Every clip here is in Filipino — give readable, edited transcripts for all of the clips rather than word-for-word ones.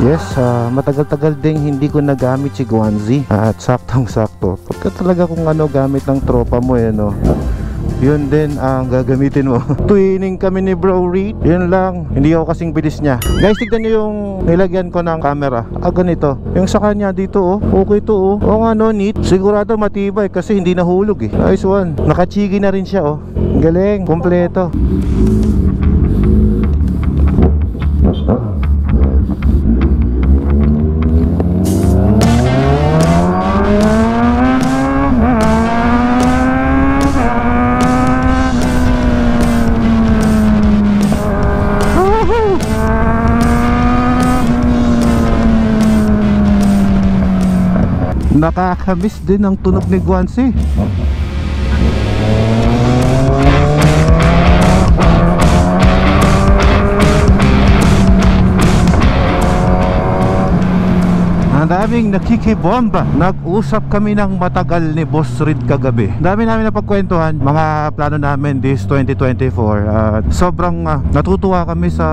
Yes, matagal-tagal ding hindi ko nagamit si Guanzi. At saktong-sakto, pagka talaga kung ano gamit ng tropa mo no, yun din ang gagamitin mo. Twinning kami ni Bro Reed. Yun lang, hindi ako kasing bilis niya. Guys, tignan nyo yung nilagyan ko ng camera. Ganito. Yung sa kanya dito okay to Oo nga no, neat. Sigurado matibay kasi hindi nahulog Nice one. Nakachigi na rin siya Galing, kompleto. Nakakamiss din ang tunog ni Guanzi. Ang daming nakikibomba. Nag-usap kami ng matagal ni Boss Reed kagabi. Dami namin napagkwentuhan mga plano namin this 2024. Sobrang natutuwa kami sa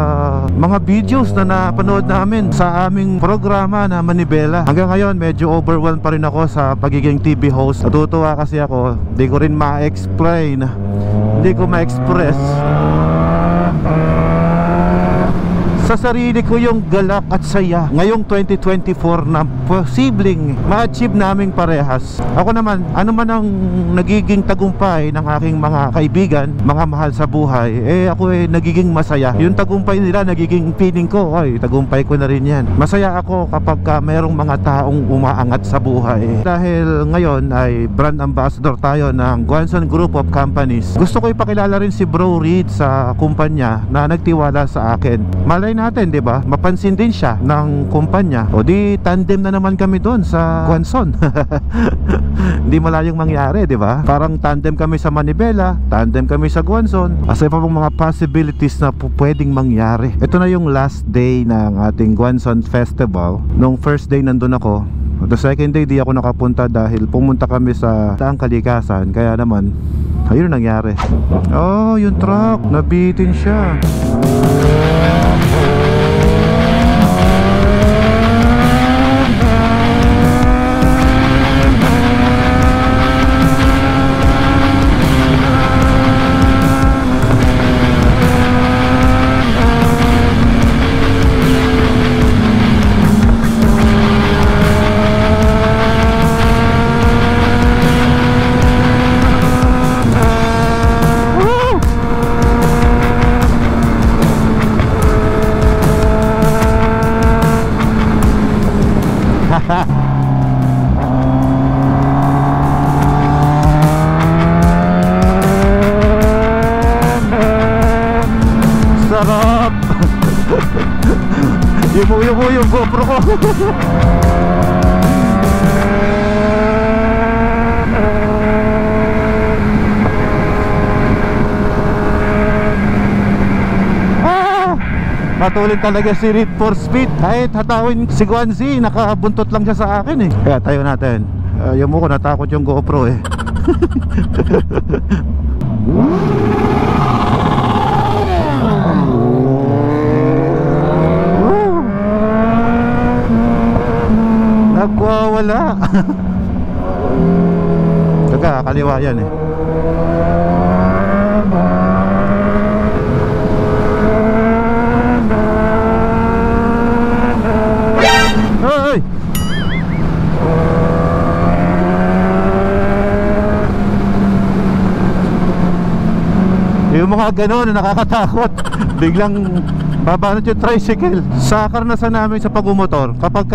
mga videos na napanood namin sa aming programa na Manibela. Hanggang ngayon medyo overwhelmed pa rin ako sa pagiging TV host. Natutuwa kasi ako, hindi ko rin ma-explain, hindi ko ma-express sa sarili ko yung galak at saya ngayong 2024 na posibleng ma-achieve naming parehas. Ako naman, ano man ang nagiging tagumpay ng aking mga kaibigan, mga mahal sa buhay, ako nagiging masaya. Yung tagumpay nila nagiging feeling ko, tagumpay ko na rin yan. Masaya ako kapag mayroong mga taong umaangat sa buhay. Dahil ngayon ay brand ambassador tayo ng Guanzon Group of Companies. Gusto ko ipakilala rin si Bro Reed sa kumpanya na nagtiwala sa akin. Malay natin, di ba? Mapansin din siya ng kumpanya. O di tandem na naman kami doon sa Guanzon. Hindi malayong mangyari, di ba? Parang tandem kami sa Manibela, tandem kami sa Guanzon. Asa pa pong mga possibilities na pwedeng mangyari. Ito na yung last day ng ating Guanzon Festival. Nung first day nandun ako. The second day di ako nakapunta dahil pumunta kami sa Daang Kalikasan. Kaya naman, ayun nangyari. Yung truck, nabitin siya. Sarap. Yung GoPro ko. Matulin talaga si Reed for speed. Kahit hatawin si Guanzi, nakabuntot lang siya sa akin Kaya tayo natin. Yung mo ko natakot yung GoPro Nagwawala. Teka, kaliwa yan Hey! Yung mga ganon nakakatakot. Biglang babanat yung tricycle. Sa karanasan namin sa pagmumotor, kapag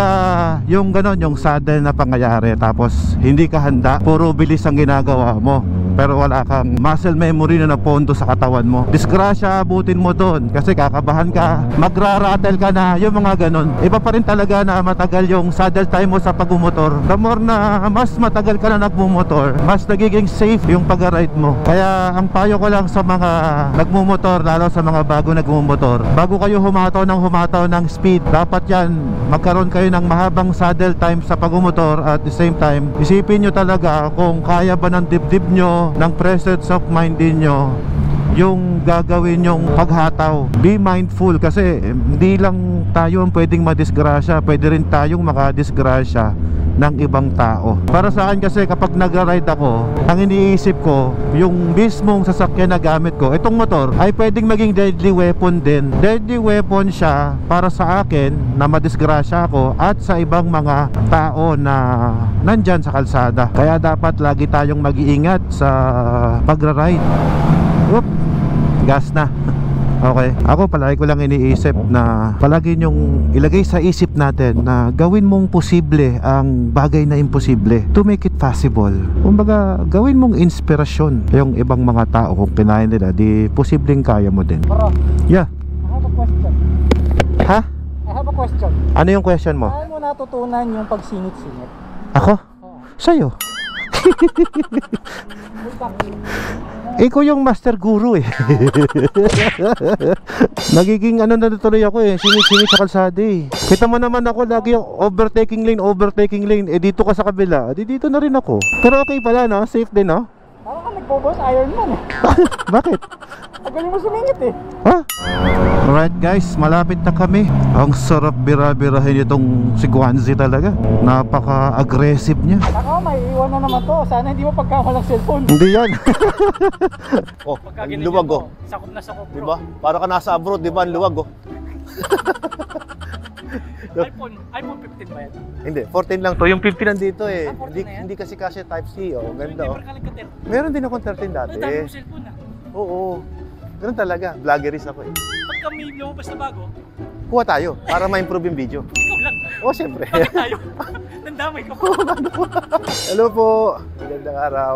yung ganon, yung sudden na pangyayari, tapos hindi ka handa, puro bilis ang ginagawa mo, pero wala kang muscle memory na napondo sa katawan mo. Disgrasya abutin mo doon kasi kakabahan ka, magra-rattle ka na, yung mga ganon. Iba pa rin talaga na matagal yung saddle time mo sa pagmumotor. The more na mas matagal ka na nagmumotor, mas nagiging safe yung pag-ride mo. Kaya ang payo ko lang sa mga nagmumotor, lalo sa mga bago nagmumotor, bago kayo humataw ng speed, dapat yan magkaroon kayo ng mahabang saddle time sa pagmumotor. At the same time, isipin nyo talaga kung kaya ba ng dibdib nyo, ng presence of mind din nyo yung gagawin yung paghataw. Be mindful kasi hindi lang tayo ang pwedeng madisgrasya, pwede rin tayong makadisgrasya ng ibang tao. Para sa akin kasi kapag nagra-ride ako, ang iniisip ko yung mismong sasakyan na gamit ko, itong motor ay pwedeng maging deadly weapon din. Deadly weapon siya para sa akin na madisgrasya ako at sa ibang mga tao na nandyan sa kalsada. Kaya dapat lagi tayong mag-iingat sa pagra-ride. Oop, gas na. Okay, ako palagi ko lang iniisip na palagi nyong ilagay sa isip natin na gawin mong posible ang bagay na imposible to make it possible. Kumbaga, gawin mong inspirasyon yung ibang mga tao. Kung kinain nila, di posibleng kaya mo din. Bro, Yeah. I have a question. Ha? I have a question. Ano yung question mo? Saan mo natutunan yung pagsingit-singit? Ako? Oo. Sa'yo? Ikaw yung master guru eh. Nagiging ano na tuloy ako eh, singit-singit sa kalsada eh. Kita mo naman ako lagi yung overtaking lane. Eh dito ka sa kabila, dito na rin ako. Pero okay pala no, safe din no. Parang ka nagpo-boss Ironman eh. Bakit? Magaling mo sumingit eh. Ha? Alright guys, malapit na kami. Ang sarap bira-birahin itong si Guanzi talaga. Napaka-aggressive niya. Ako, may iwan na naman to. Sana hindi mo pagkakalang cellphone. Hindi yan. Oh, ang luwag oh. Sakop na sakop bro. Diba? Para ka nasa abroad, diba? Ang luwag oh. iPhone 15 ba yan? Hindi, 14 lang to. Yung 15 nandito eh. Ah, 14 Hindi, na yan? hindi kasi kasi type C oh. Ganda oh. Never ka nagka-ter. Meron din akong 13 dati. Ang dami mo cellphone ah. Oo. Ganun talaga. Vloggerist ako eh. Pagka may lumabas na bago, Kuha tayo para ma-improve yung video. ikaw lang. Oh, syempre. Bakit tayo? Nandamay ka pa. Hello po. Magandang araw.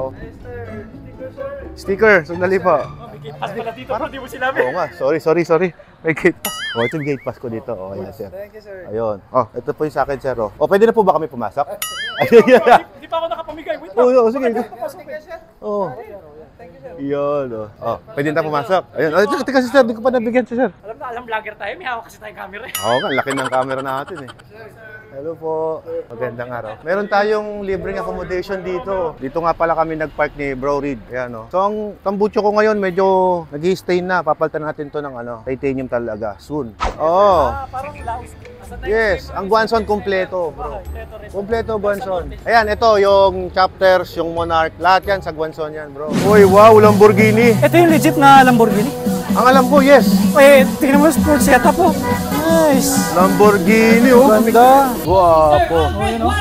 Sticker, sandali po. Oh, may gate pass pala dito bro, di mo sinabi. Oo nga, sorry. May gate pass. Oh, ito yung gate pass ko dito. Oh, ayan, sir. Thank you sir. Ayun. Oh, ito po yung sa akin, sir. Oh, pwede na po ba kami pumasok? Di pa ako nakapamigay. Wait Oo, sige. sir. Oo. Yun, oh. Oh, pwede na pumasok. Ayun. Oh, ito kasi, sir, di ko pa nabigyan siya, sir. Alam vlogger tayo, may hawak kasi tayong camera eh. Oo nga, laki ng camera natin eh. Hello po. Magandang araw. Meron tayong libreng accommodation dito. Dito nga pala kami nag-park ni Bro Reed. Ayan, oh. So, ang tambucho ko ngayon medyo nag-i-stain na. Papalitan natin to ng ano, titanium talaga. Soon. Oo. Parang laos. Yes, ang Guanzon kompleto, bro. Kompleto Guanzon. Ayan, ito yung chapters, yung Monarch. Lahat yan sa Guanzon yan, bro. Uy, wow, Lamborghini. Ito yung legit na Lamborghini. Ang alam ko, yes. Eh, tingnan mo sport setup po. Nice. Lamborghini, oh. Ganda. Guwapo. Ayun, oh.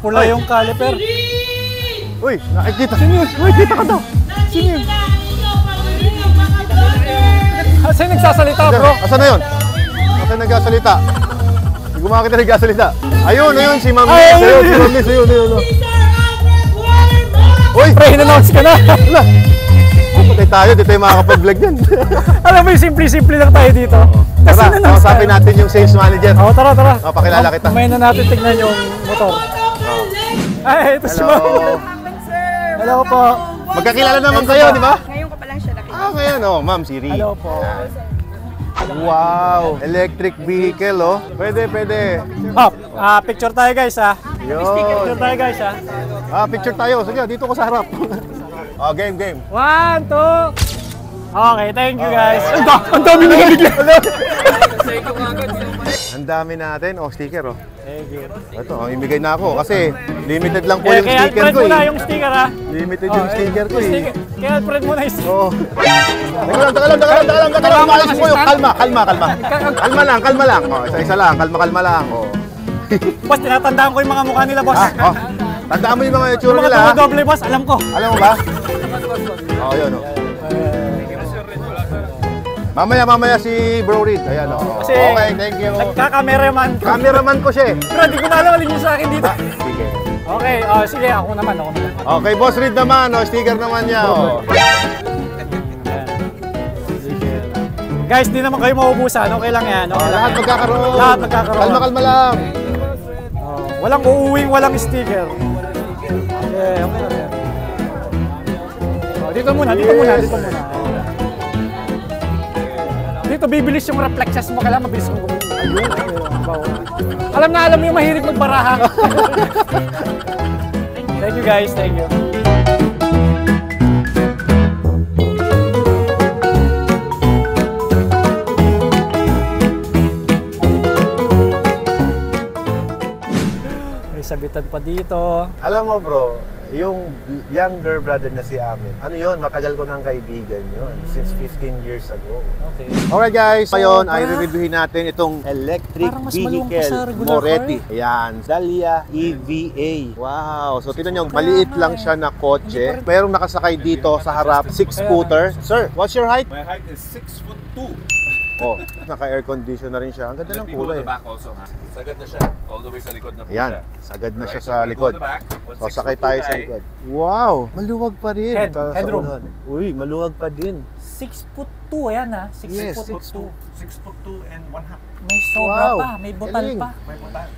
Pula yung caliper. Uy, nakikita. Sino yun? Uy, kita ka daw. Sino yun? Saan nagsasalita bro? Asan na yun? Asan nagsasalita? Hindi ko makakita nagsasalita. Ayun, si Ma'am Ay, Miss. Ayun, si Ma'am Miss. Ayun. Uy! Pre, in-announce ka na. Wala! Patay tayo, dito tayo makakapag-vlog yan. Alam mo yung simple-simple lang tayo dito. Kasi Tara, na-announce kausapin natin yung sales manager. Oo, tara. Oh, pakilala kita. Mamaya na natin tignan yung motor. Ay, ito si Ma'am. Hello. Hello po. Magkakilala naman kayo, di ba? Ngayon ko pa lang siya nakita. Ah, ngayon, oh, Ma'am Siri. Hello po. Wow! Electric vehicle, oh. Pwede. Picture tayo guys ha. Picture Yun. tayo guys ha. Picture tayo. Sige, dito ko sa harap. Oh, game. 1, 2. Okay, thank you guys. Ang dami na bigla. Ang dami natin. Oh, sticker, oh. Thank you. Ito, ang imigay na ako kasi limited lang po yung Kaya sticker friend ko mo na eh. yung sticker ha. Limited yung sticker ko eh. Kaya friend mo na yung sticker. Oo. Teka lang. Maayos mo yung kalma. Kalma lang. Oh, isa lang. Kalma lang. Oh. Boss, tinatandaan ko yung mga mukha nila boss. Oh. Tandaan mo yung mga Yung itsura mga nila. Ha? doble boss, alam ko. Alam mo ba? Oh, yun oh. Mamaya si Bro Reed. Ayan oh. Kasi Okay, thank you. nagka-cameraman ko. Cameraman ko siya eh. Pero hindi ko na alam alin yung sa akin dito. Sige. Okay, sige, ako naman. Okay, Boss Reed naman, sticker naman niya. Guys, di naman kayo mauubusan. Okay lang yan. Okay lang Lahat yan. magkakaroon. Lahat magkakaroon. Kalma-kalma lang. Walang uuwing, walang sticker. Okay, okay lang yan. Dito muna. Dito bibilis yung reflexes mo. Kailangan mabilis kong ayun. Alam mo yung mahilig magbaraha. Thank you guys, thank you. May sabitan pa dito. Alam mo bro, yung younger brother na si Amin, ano yun, matagal ko ng kaibigan yun, since 15 years ago. Okay. Alright guys, ngayon ay re-reviewin natin itong electric Parang mas maluwang pa sa vehicle regular Moretti. car Ayan, Dahlia EVA. Wow, so tingnan nyo, maliit lang siya na kotse. Merong nakasakay dito sa harap, 6-footer. Sir, what's your height? My height is 6'2". Oh, naka-air condition na rin siya. Ang ganda ng People kulay. at the back also, ha? Sagad na siya. All the way sa likod na po Ayan, siya. sagad na siya Alright, sa so we go likod. to the back. O, sakay tayo sa likod. Wow, maluwag pa rin. Headroom. Uy, maluwag pa din. 6'2", ayan ha. 6'2". Yes, 6'2" and 1/2. May sobra Wow. pa, may butal Galing. pa. May butan.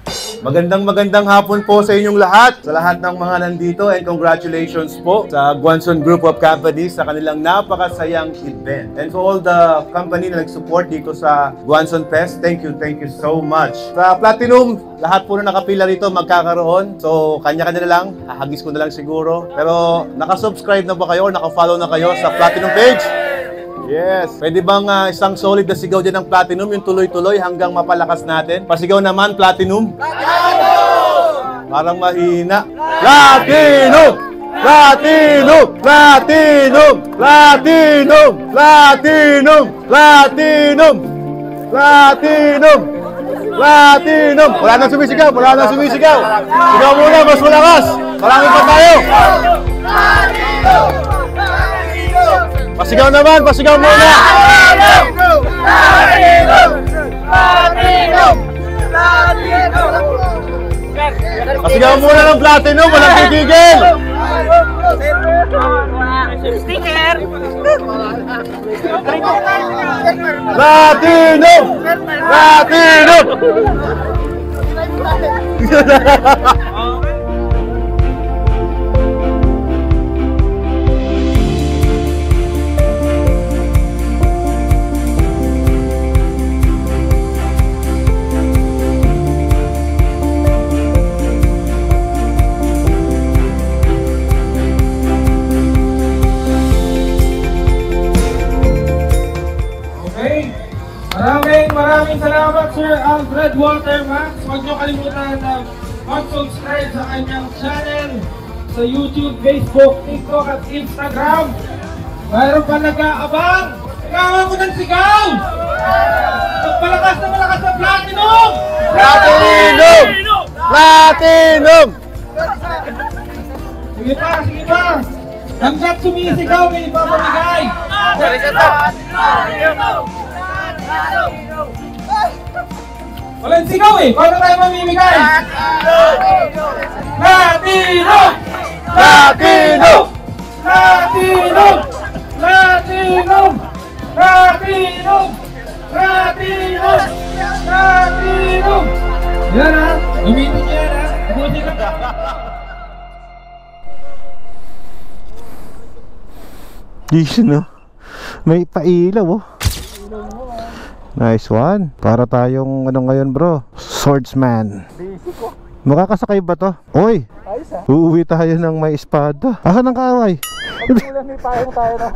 Magandang hapon po sa inyong lahat, sa lahat ng mga nandito, and congratulations po sa Guanzon Group of Companies sa kanilang napakasayang event. And for all the company na nag-support dito sa Guanzon Fest, thank you so much. Sa Platinum, lahat po na nakapila rito magkakaroon. So, kanya-kanya na lang, hahagis ko na lang siguro. Pero, nakasubscribe na ba kayo or nakafollow na kayo sa Platinum page? Yes. Pwede bang isang solid na sigaw dyan ng Platinum, yung tuloy-tuloy hanggang mapalakas natin? Pasigaw naman, Platinum. Platinum! Parang mahina. Platinum! Platinum! Platinum! Platinum! Platinum! Platinum! Platinum! Platinum! Wala nang sumisigaw! Wala nang sumisigaw! Sigaw muna, mas malakas! Marami pa tayo! Pasigaw naman! Pasigaw muna! Platinum! Platinum! Platinum! Platinum! Pasigaw muna ng Platinum! Walang tigigil! Sticker! Platinum! Platinum! Maraming salamat Sir Alfred Walter Max. Huwag niyo kalimutan na mag-subscribe sa kanyang channel sa YouTube, Facebook, TikTok at Instagram. Mayroon pa nag-aabang. Sigawan ko ng sigaw! Malakas na Platinum! Platinum! Platinum! Sige pa! Hanggat sumisigaw, may ipapamigay! Walang sigaw eh! Paano tayo mamimigay? Platinum! Platinum! Platinum! Platinum! Platinum! Platinum! Platinum! Yan ha! Gamitin niya yan ha! Buti ka! Yun, no? May pailaw, oh. Nice one. Para tayong ano ngayon, bro? Swordsman. Makakasakay ba to? Oy! Ayos ha? Uuwi tayo ng may espada. Asan ang kaaway? Pagkulan may payong tayo na.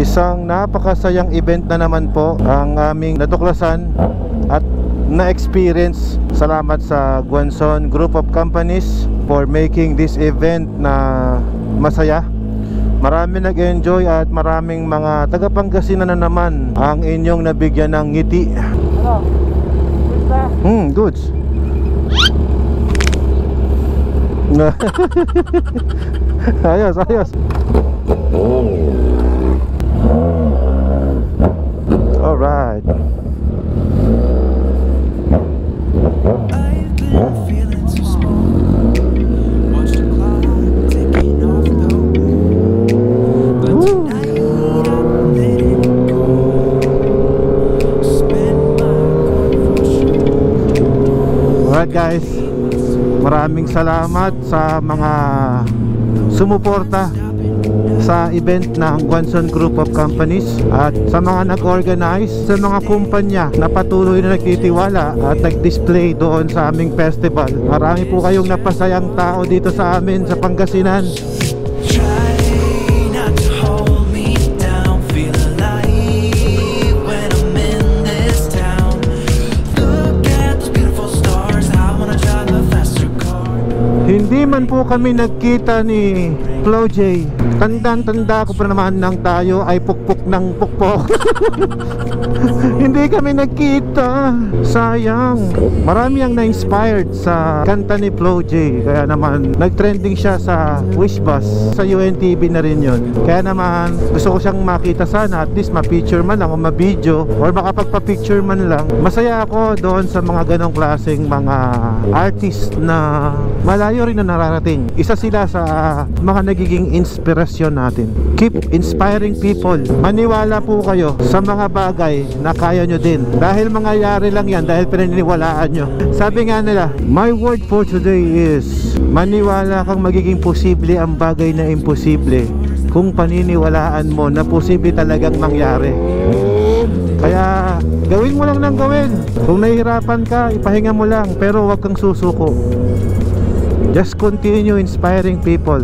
Isang napakasayang event na naman po ang aming natuklasan at na-experience. Salamat sa Guanzon Group of Companies for making this event na masaya. Marami nag-enjoy at maraming mga taga-Pangasinan na naman ang inyong nabigyan ng ngiti. Ano? Goods. Ayos. Alright. Alright guys, maraming salamat sa mga sumuporta sa event ng Guanzon Group of Companies at sa mga nag-organize, sa mga kumpanya na patuloy na nagtitiwala at nag-display doon sa aming festival. Marami po kayong napasayang tao dito sa amin sa Pangasinan. Hindi man po kami nagkita ni Flo J. Tandang-tanda ko pa naman nang tayo ay pukpok ng pukpok. Hindi kami nagkita. Sayang. Marami ang na-inspired sa kanta ni Flo J. Kaya naman nag-trending siya sa Wishbus. Sa UNTV na rin yun. Kaya naman gusto ko siyang makita sana. At least ma-picture man lang o ma-video or makapagpa-picture man lang. Masaya ako doon sa mga ganong klaseng mga artist na malayo rin na nararating. Isa sila sa mga nagiging inspirasyon natin. Keep inspiring people. Maniwala po kayo sa mga bagay na kaya nyo din. Dahil mangyayari lang yan dahil pinaniniwalaan nyo. Sabi nga nila, my word for today is maniwala kang magiging posible ang bagay na imposible kung paniniwalaan mo na posible talagang mangyari. Kaya gawin mo lang ng gawin. Kung nahihirapan ka, ipahinga mo lang, pero huwag kang susuko. Just continue inspiring people.